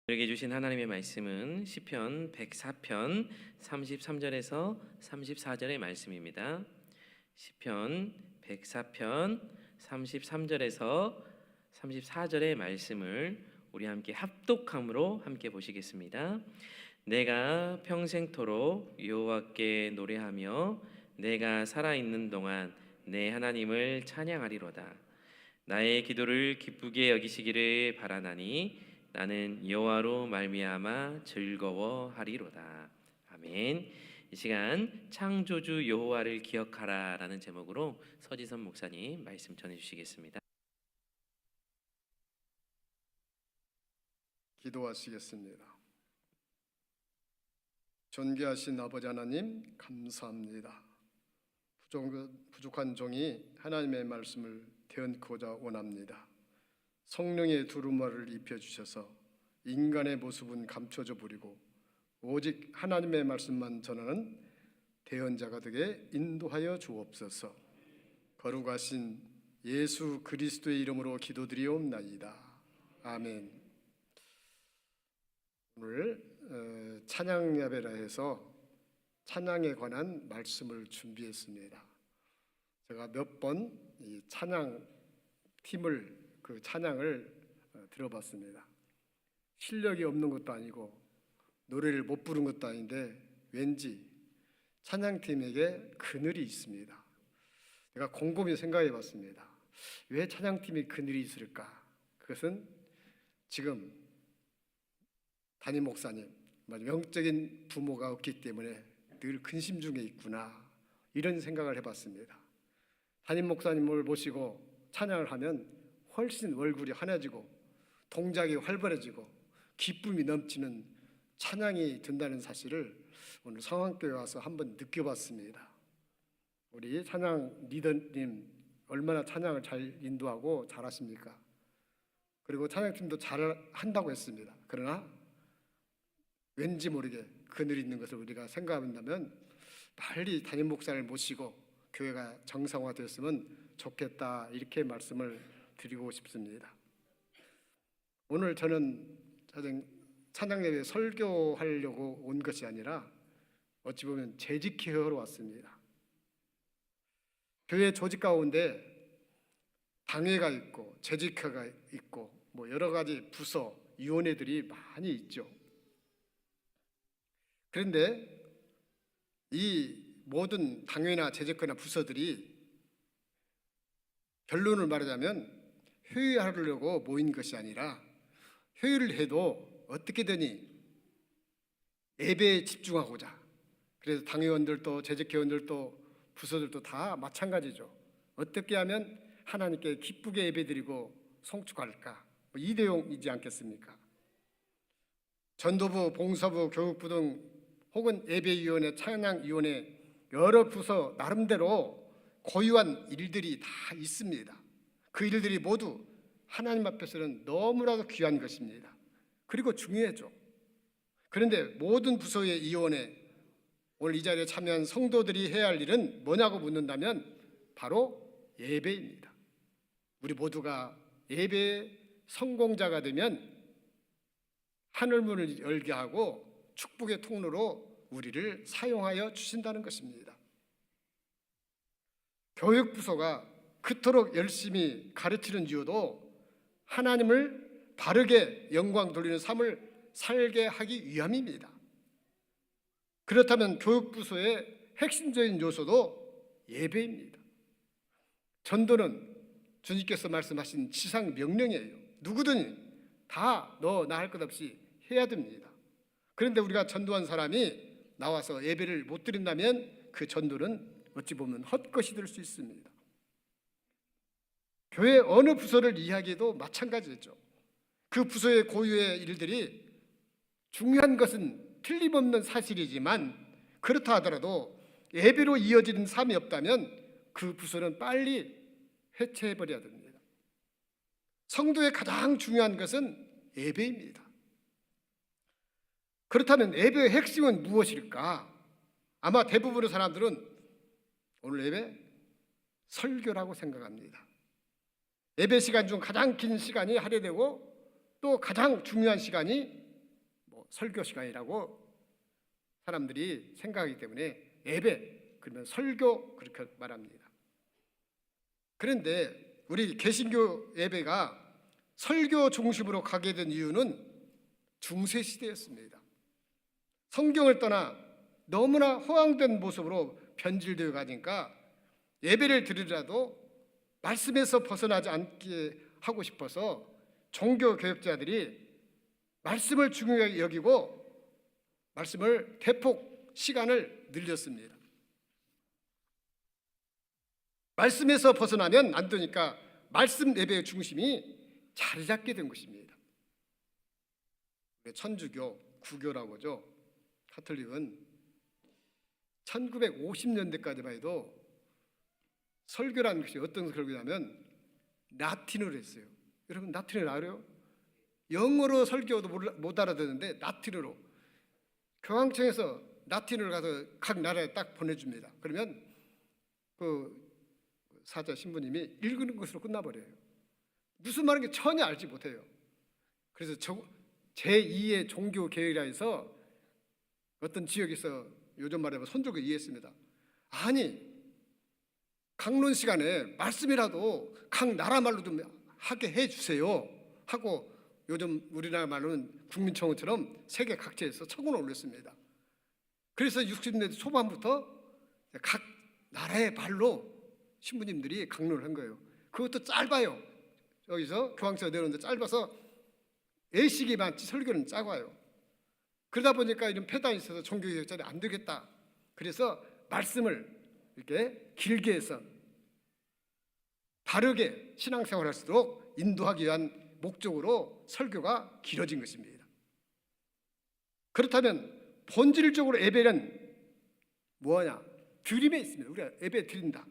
우리에게 주신 하나님의 말씀은 시편 104편 33절에서 34절의 말씀입니다. 시편 104편 33절에서 34절의 말씀을 우리 함께 합독함으로 함께 보시겠습니다. 내가 평생토록 여호와께 노래하며 내가 살아있는 동안 내 하나님을 찬양하리로다. 나의 기도를 기쁘게 여기시기를 바라나니 나는 여호와로 말미암아 즐거워하리로다. 아멘. 이 시간 창조주 여호와를 기억하라라는 제목으로 서지선 목사님 말씀 전해 주시겠습니다. 기도하시겠습니다. 존귀하신 아버지 하나님, 감사합니다. 부족한 종이 하나님의 말씀을 되얹고자 원합니다. 성령의 두루마리를 입혀주셔서 인간의 모습은 감춰져 버리고 오직 하나님의 말씀만 전하는 대언자가 되게 인도하여 주옵소서. 거룩하신 예수 그리스도의 이름으로 기도드리옵나이다. 아멘. 오늘 찬양 예배라 해서 찬양에 관한 말씀을 준비했습니다. 제가 몇 번 이 찬양 팀을 그 찬양을 들어봤습니다. 실력이 없는 것도 아니고 노래를 못 부른 것도 아닌데 왠지 찬양팀에게 그늘이 있습니다. 제가 곰곰이 생각해 봤습니다. 왜 찬양팀이 그늘이 있을까? 그것은 지금 담임 목사님, 영적인 부모가 없기 때문에 늘 근심 중에 있구나, 이런 생각을 해봤습니다. 담임 목사님을 모시고 찬양을 하면 훨씬 얼굴이 환해지고 동작이 활발해지고 기쁨이 넘치는 찬양이 된다는 사실을 오늘 성황교회 와서 한번 느껴봤습니다. 우리 찬양 리더님 얼마나 찬양을 잘 인도하고 잘하십니까? 그리고 찬양팀도 잘 한다고 했습니다. 그러나 왠지 모르게 그늘이 있는 것을 우리가 생각한다면 빨리 담임 목사를 모시고 교회가 정상화되었으면 좋겠다, 이렇게 말씀을 드리고 싶습니다. 오늘 저는 찬양 예배 설교하려고 온 것이 아니라 어찌 보면 재직회하러 왔습니다. 교회 조직 가운데 당회가 있고 재직회가 있고 여러 가지 부서, 위원회들이 많이 있죠. 그런데 이 모든 당회나 재직회나 부서들이 결론을 말하자면 회의하려고 모인 것이 아니라 회의를 해도 어떻게든지 예배에 집중하고자, 그래서 당회원들도 재직회원들도 부서들도 다 마찬가지죠. 어떻게 하면 하나님께 기쁘게 예배드리고 송축할까, 이 내용이지 않겠습니까? 전도부, 봉사부, 교육부 등 혹은 예배위원회, 찬양위원회 여러 부서 나름대로 고유한 일들이 다 있습니다. 그 일들이 모두 하나님 앞에서는 너무나도 귀한 것입니다. 그리고 중요하죠. 그런데 모든 부서의 위원회, 오늘 이 자리에 참여한 성도들이 해야 할 일은 뭐냐고 묻는다면 바로 예배입니다. 우리 모두가 예배의 성공자가 되면 하늘문을 열게 하고 축복의 통로로 우리를 사용하여 주신다는 것입니다. 교육부서가 그토록 열심히 가르치는 이유도 하나님을 바르게 영광 돌리는 삶을 살게 하기 위함입니다. 그렇다면 교육부서의 핵심적인 요소도 예배입니다. 전도는 주님께서 말씀하신 지상 명령이에요. 누구든 다 너 나 할 것 없이 해야 됩니다. 그런데 우리가 전도한 사람이 나와서 예배를 못 드린다면 그 전도는 어찌 보면 헛것이 될 수 있습니다. 교회 어느 부서를 이야기해도 마찬가지죠. 그 부서의 고유의 일들이 중요한 것은 틀림없는 사실이지만 그렇다 하더라도 예배로 이어지는 삶이 없다면 그 부서는 빨리 해체해버려야 됩니다. 성도의 가장 중요한 것은 예배입니다. 그렇다면 예배의 핵심은 무엇일까? 아마 대부분의 사람들은 오늘 예배 설교라고 생각합니다. 예배 시간 중 가장 긴 시간이 할애되고 또 가장 중요한 시간이 설교 시간이라고 사람들이 생각하기 때문에 예배 그러면 설교 그렇게 말합니다. 그런데 우리 개신교 예배가 설교 중심으로 가게 된 이유는 중세 시대였습니다. 성경을 떠나 너무나 허황된 모습으로 변질되어 가니까 예배를 드리더라도 말씀에서 벗어나지 않게 하고 싶어서 종교 개혁자들이 말씀을 중요하게 여기고 말씀을 대폭 시간을 늘렸습니다. 말씀에서 벗어나면 안 되니까 말씀 예배의 중심이 자리 잡게 된 것입니다. 천주교, 구교라고 하죠. 가톨릭은 1950년대까지만 해도 설교라는 것이 어떤 설교냐면 라틴어로 했어요. 여러분 라틴어를 알아요? 영어로 설교도 못 알아듣는데 라틴어로 교황청에서 라틴어를 가서 각 나라에 딱 보내줍니다. 그러면 그 사자 신부님이 읽는 것으로 끝나버려요. 무슨 말인지 전혀 알지 못해요. 그래서 제2의 종교 개혁이라 해서 어떤 지역에서 요즘 말하면 손들고 이해했습니다. 아니 강론 시간에 말씀이라도 각 나라 말로 좀 하게 해주세요 하고 요즘 우리나라 말로는 국민청원처럼 세계 각지에서 청원을 올렸습니다. 그래서 60년대 초반부터 각 나라의 말로 신부님들이 강론을 한 거예요. 그것도 짧아요. 여기서 교황청에 내놓는데 짧아서 예식이 많지 설교는 작아요. 그러다 보니까 이런 폐단이 있어서 종교개혁자들이 안 되겠다. 그래서 말씀을 이렇게 길게 해서 바르게 신앙생활할 수 있도록 인도하기 위한 목적으로 설교가 길어진 것입니다. 그렇다면 본질적으로 예배는 뭐냐? 드림에 있습니다. 우리가 예배 드린다.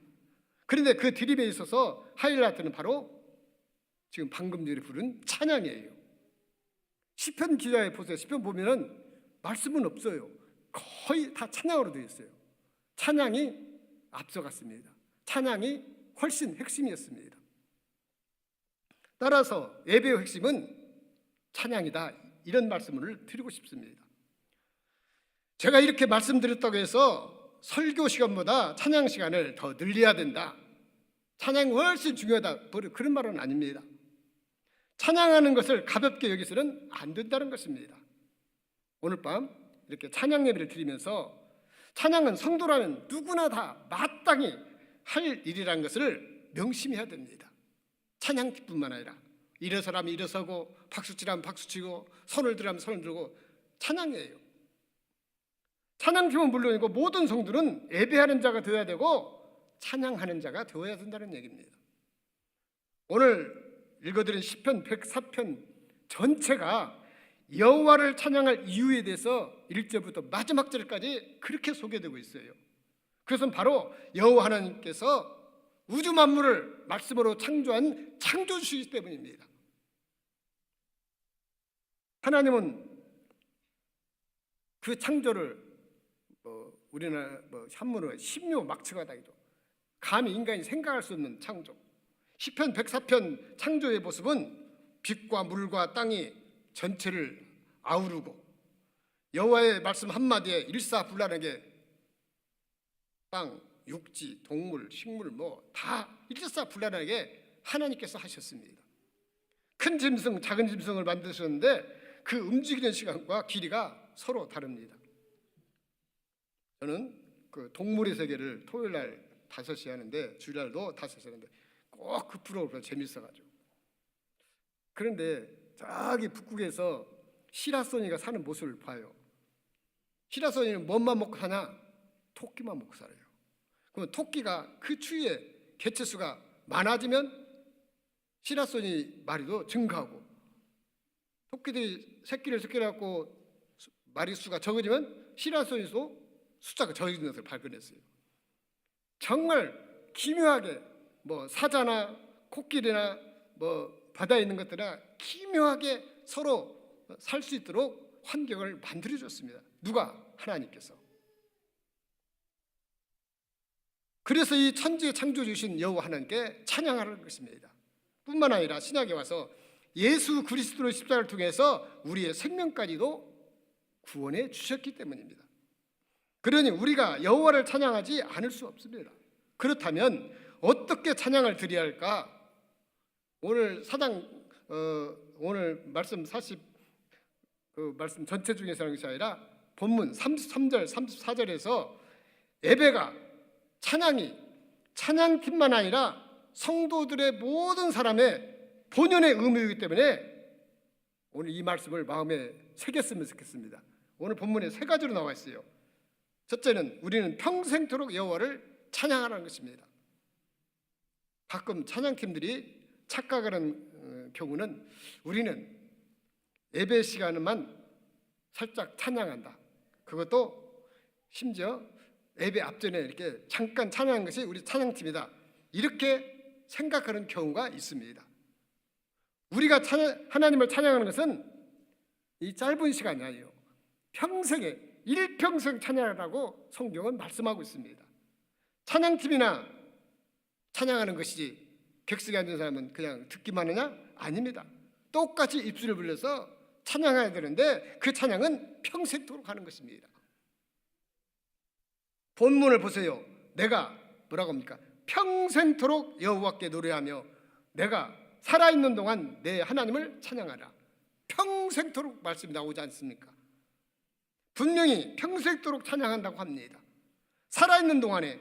그런데 그 드림에 있어서 하이라이트는 바로 지금 방금 전에 부른 찬양이에요. 시편 기자에 보세요. 시편 보면은 말씀은 없어요. 거의 다 찬양으로 되어 있어요. 찬양이 앞서갔습니다. 찬양이 훨씬 핵심이었습니다. 따라서 예배의 핵심은 찬양이다. 이런 말씀을 드리고 싶습니다. 제가 이렇게 말씀드렸다고 해서 설교 시간보다 찬양 시간을 더 늘려야 된다. 찬양이 훨씬 중요하다. 그런 말은 아닙니다. 찬양하는 것을 가볍게 여기서는 안 된다는 것입니다. 오늘 밤 이렇게 찬양 예배를 드리면서 찬양은 성도라면 누구나 다 마땅히 할 일이라는 것을 명심해야 됩니다. 찬양뿐만 아니라 일어서라면 일어서고 박수치라면 박수치고 손을 들라면 손을 들고 찬양이에요. 찬양팀은 물론이고 모든 성도는 예배하는 자가 되어야 되고 찬양하는 자가 되어야 된다는 얘기입니다. 오늘 읽어드린 시편 104편 전체가 여호와를 찬양할 이유에 대해서 1절부터 마지막 절까지 그렇게 소개되고 있어요. 그것은 바로 여호와 하나님께서 우주 만물을 말씀으로 창조한 창조주이기 때문입니다. 하나님은 그 창조를 우리나라 한문으로 신묘막측하다기도 감히 인간이 생각할 수 없는 창조. 시편 104편 창조의 모습은 빛과 물과 땅이 전체를 아우르고 여호와의 말씀 한마디에 일사불란하게 땅, 육지, 동물, 식물 다 일사불란하게 하나님께서 하셨습니다. 큰 짐승, 작은 짐승을 만드셨는데 그 움직이는 시간과 길이가 서로 다릅니다. 저는 그 동물의 세계를 토요일 날 5시에 하는데 주일날도 5시에 하는데 꼭 그 프로그램 재밌어가지고 그런데 저기 북극에서 시라소니가 사는 모습을 봐요. 시라소니는 뭔만 먹고 사냐? 토끼만 먹고 살아요. 그럼 토끼가 그 추위에 개체수가 많아지면 시라소니 마리도 증가하고 토끼들이 새끼를 갖고 마리수가 적어지면 시라소니도 숫자가 적어지는 것을 발견했어요. 정말 기묘하게 사자나 코끼리나 바다에 있는 것들이나 기묘하게 서로 살 수 있도록 환경을 만들어줬습니다. 누가? 하나님께서. 그래서 이 천지의 창조주신 여호와 하나님께 찬양하는 것입니다. 뿐만 아니라 신약에 와서 예수 그리스도의 십자가를 통해서 우리의 생명까지도 구원해 주셨기 때문입니다. 그러니 우리가 여호와를 찬양하지 않을 수 없습니다. 그렇다면 어떻게 찬양을 드려야 할까? 오늘 오늘 말씀 말씀 전체 중에서 하는 것이 아니라 본문 33절 34절에서 예배가 찬양팀만 아니라 성도들의 모든 사람의 본연의 의무이기 때문에 오늘 이 말씀을 마음에 새겼으면 좋겠습니다. 오늘 본문에 세 가지로 나와 있어요. 첫째는 우리는 평생토록 여호와를 찬양하라는 것입니다. 가끔 찬양팀들이 착각하는 경우는 우리는 예배 시간에만 살짝 찬양한다. 그것도 심지어 예배 앞전에 이렇게 잠깐 찬양한 것이 우리 찬양팀이다. 이렇게 생각하는 경우가 있습니다. 우리가 하나님을 찬양하는 것은 이 짧은 시간이 아니에요. 평생에 일평생 찬양하라고 성경은 말씀하고 있습니다. 찬양팀이나 찬양하는 것이지 객석에 앉은 사람은 그냥 듣기만 하냐? 아닙니다. 똑같이 입술을 불려서 찬양해야 되는데 그 찬양은 평생토록 하는 것입니다. 본문을 보세요. 내가 뭐라고 합니까? 평생토록 여호와께 노래하며 내가 살아있는 동안 내 하나님을 찬양하라. 평생토록 말씀이 나오지 않습니까? 분명히 평생토록 찬양한다고 합니다. 살아있는 동안에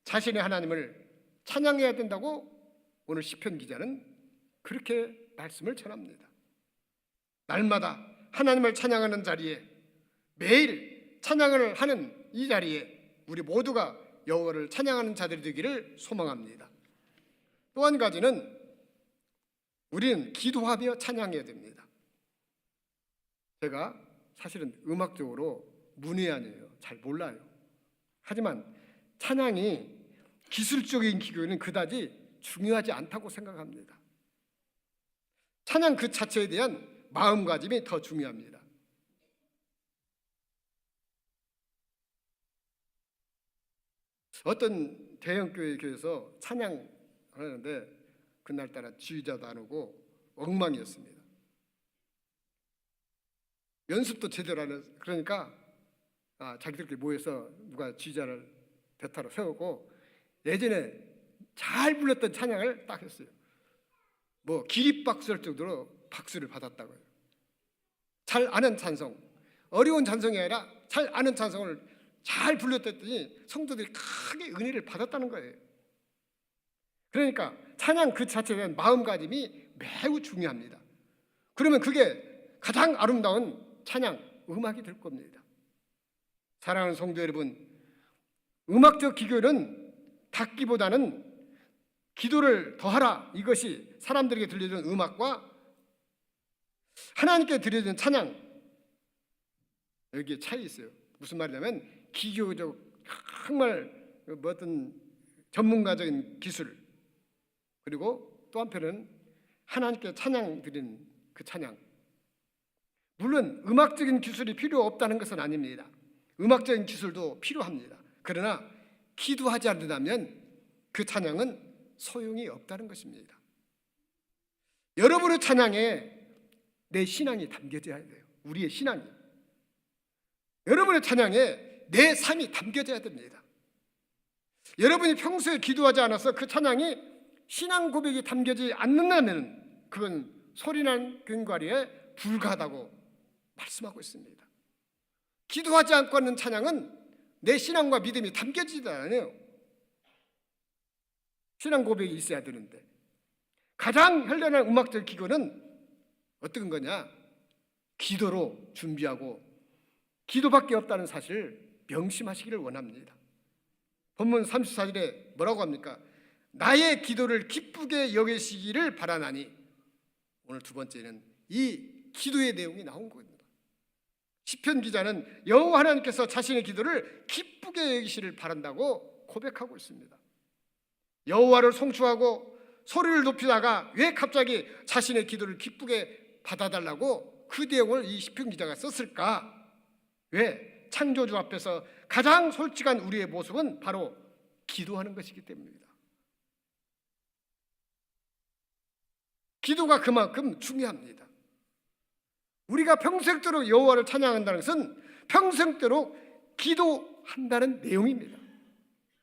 자신의 하나님을 찬양해야 된다고 오늘 시편 기자는 그렇게 말씀을 전합니다. 날마다 하나님을 찬양하는 자리에 매일 찬양을 하는 이 자리에 우리 모두가 여호와를 찬양하는 자들이 되기를 소망합니다. 또 한 가지는 우리는 기도하며 찬양해야 됩니다. 제가 사실은 음악적으로 문외한이에요. 잘 몰라요. 하지만 찬양이 기술적인 기교는 그다지 중요하지 않다고 생각합니다. 찬양 그 자체에 대한 마음가짐이 더 중요합니다. 어떤 대형 교회에서 찬양하는데 그날따라 지휘자도 안 오고 엉망이었습니다. 연습도 제대로 안 해서 그러니까 자기들끼리 모여서 누가 지휘자를 대타로 세우고 예전에 잘 불렀던 찬양을 딱 했어요. 뭐 기립박수 할 정도로 박수를 받았다고요. 잘 아는 찬송, 어려운 찬송이 아니라 잘 아는 찬송을 잘 불렀더니 성도들이 크게 은혜를 받았다는 거예요. 그러니까 찬양 그 자체에 대한 마음가짐이 매우 중요합니다. 그러면 그게 가장 아름다운 찬양, 음악이 될 겁니다. 사랑하는 성도 여러분, 음악적 기교는 닫기보다는 기도를 더하라, 이것이 사람들에게 들려주는 음악과 하나님께 드려지는 찬양, 여기에 차이 있어요. 무슨 말이냐면 기교적 정말 어떤 전문가적인 기술, 그리고 또 한편은 하나님께 찬양 드리는 그 찬양. 물론 음악적인 기술이 필요 없다는 것은 아닙니다. 음악적인 기술도 필요합니다. 그러나 기도하지 않는다면 그 찬양은 소용이 없다는 것입니다. 여러분의 찬양에 내 신앙이 담겨져야 돼요. 우리의 신앙이. 여러분의 찬양에 내 삶이 담겨져야 됩니다. 여러분이 평소에 기도하지 않아서 그 찬양이 신앙 고백이 담겨지지 않는다면 그건 소리난 꽹과리에 불과하다고 말씀하고 있습니다. 기도하지 않고 하는 찬양은 내 신앙과 믿음이 담겨지지 않아요. 신앙 고백이 있어야 되는데 가장 현란한 음악적 기교는 어떤 거냐? 기도로 준비하고 기도밖에 없다는 사실을 명심하시기를 원합니다. 본문 34절에 뭐라고 합니까? 나의 기도를 기쁘게 여기시기를 바라나니. 오늘 두 번째는 이 기도의 내용이 나온 겁니다. 시편 기자는 여호와 하나님께서 자신의 기도를 기쁘게 여기시기를 바란다고 고백하고 있습니다. 여호와를 송축하고 소리를 높이다가 왜 갑자기 자신의 기도를 기쁘게 받아달라고 그 내용을 이 시편 기자가 썼을까? 왜? 창조주 앞에서 가장 솔직한 우리의 모습은 바로 기도하는 것이기 때문입니다. 기도가 그만큼 중요합니다. 우리가 평생도록 여호와를 찬양한다는 것은 평생도록 기도한다는 내용입니다.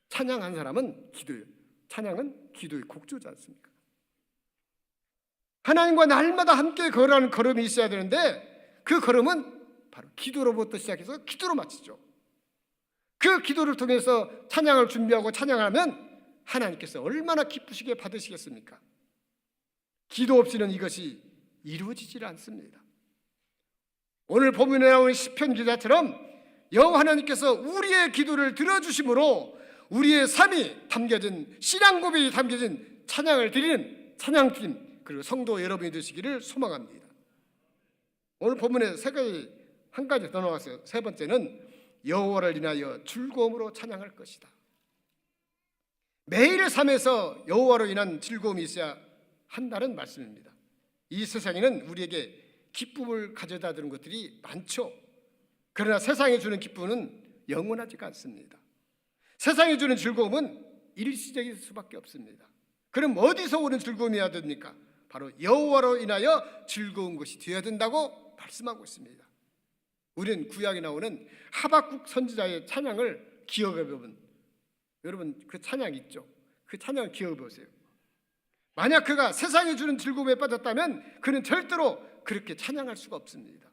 찬양한 사람은 기도예요. 찬양은 기도의 곡조지 않습니까? 하나님과 날마다 함께 걸어가는 걸음이 있어야 되는데 그 걸음은 바로 기도로부터 시작해서 기도로 마치죠. 그 기도를 통해서 찬양을 준비하고 찬양하면 하나님께서 얼마나 기쁘시게 받으시겠습니까? 기도 없이는 이것이 이루어지질 않습니다. 오늘 본문에 나오는 시편 기자처럼 여호와 하나님께서 우리의 기도를 들어주심으로 우리의 삶이 담겨진 신앙 고백이 담겨진 찬양을 드리는 찬양팀 그리고 성도 여러분이 되시기를 소망합니다. 오늘 본문에 한 가지 더 나왔어요. 세 번째는 여호와를 인하여 즐거움으로 찬양할 것이다. 매일의 삶에서 여호와로 인한 즐거움이 있어야 한다는 말씀입니다. 이 세상에는 우리에게 기쁨을 가져다 주는 것들이 많죠. 그러나 세상이 주는 기쁨은 영원하지가 않습니다. 세상이 주는 즐거움은 일시적일 수밖에 없습니다. 그럼 어디서 오는 즐거움이어야 됩니까? 바로 여호와로 인하여 즐거운 것이 되어야 된다고 말씀하고 있습니다. 우리는 구약에 나오는 하박국 선지자의 찬양을 기억해 보면 여러분 그 찬양 있죠? 그 찬양을 기억해 보세요. 만약 그가 세상이 주는 즐거움에 빠졌다면 그는 절대로 그렇게 찬양할 수가 없습니다.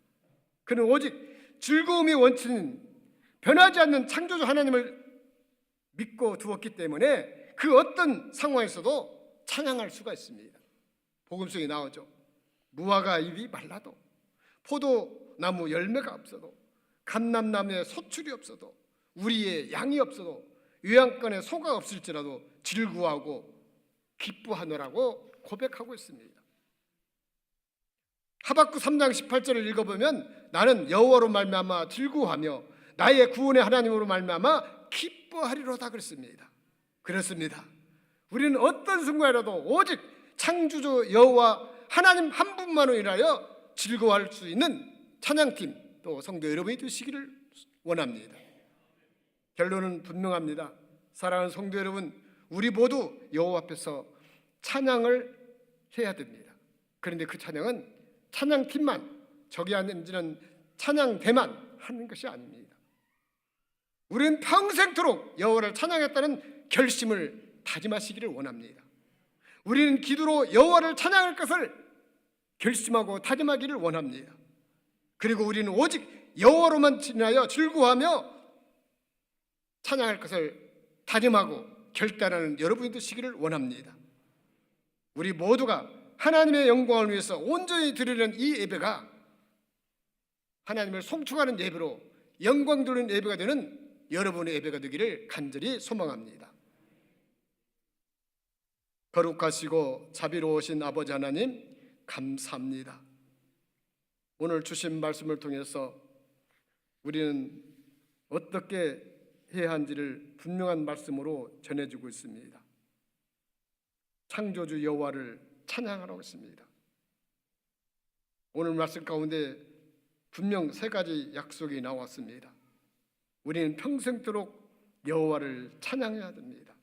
그는 오직 즐거움이 원천인 변하지 않는 창조주 하나님을 믿고 두었기 때문에 그 어떤 상황에서도 찬양할 수가 있습니다. 복음성에 나오죠. 무화과 잎이 말라도 포도나무 열매가 없어도 감람나무에 소출이 없어도 우리의 양이 없어도 요양권에 소가 없을지라도 즐거워하고 기뻐하노라고 고백하고 있습니다. 하박국 3장 18절을 읽어보면 나는 여호와로 말미암아 즐거워하며 나의 구원의 하나님으로 말미암아 기뻐하리로다 그랬습니다. 그렇습니다. 우리는 어떤 순간이라도 오직 창조주 여호와 하나님 한 분만으로 인하여 즐거워할 수 있는 찬양팀 또 성도 여러분이 되시기를 원합니다. 결론은 분명합니다. 사랑하는 성도 여러분, 우리 모두 여호와 앞에서 찬양을 해야 됩니다. 그런데 그 찬양은 찬양팀만 저기 앉는 찬양대만 하는 것이 아닙니다. 우리는 평생토록 여호와를 찬양했다는 결심을 다짐하시기를 원합니다. 우리는 기도로 여호와를 찬양할 것을 결심하고 다짐하기를 원합니다. 그리고 우리는 오직 여호와로만 인하여 즐거워하며 찬양할 것을 다짐하고 결단하는 여러분이 되시기를 원합니다. 우리 모두가 하나님의 영광을 위해서 온전히 드리는 이 예배가 하나님을 송축하는 예배로 영광 돌리는 예배가 되는 여러분의 예배가 되기를 간절히 소망합니다. 거룩하시고 자비로우신 아버지 하나님 감사합니다. 오늘 주신 말씀을 통해서 우리는 어떻게 해야 하는지를 분명한 말씀으로 전해주고 있습니다. 창조주 여호와를 찬양하라고 했습니다. 오늘 말씀 가운데 분명 세 가지 약속이 나왔습니다. 우리는 평생도록 여호와를 찬양해야 됩니다.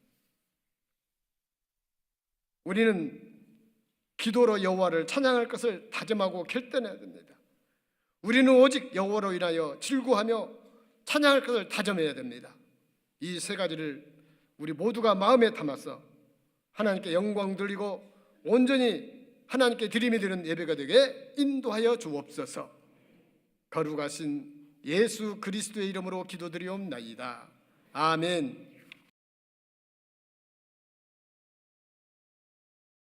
우리는 기도로 여호와를 찬양할 것을 다짐하고 결단해야 됩니다. 우리는 오직 여호와로 인하여 즐거워하며 찬양할 것을 다짐해야 됩니다. 이 세 가지를 우리 모두가 마음에 담아서 하나님께 영광 돌리고 온전히 하나님께 드림이 되는 예배가 되게 인도하여 주옵소서. 거룩하신 예수 그리스도의 이름으로 기도드리옵나이다. 아멘.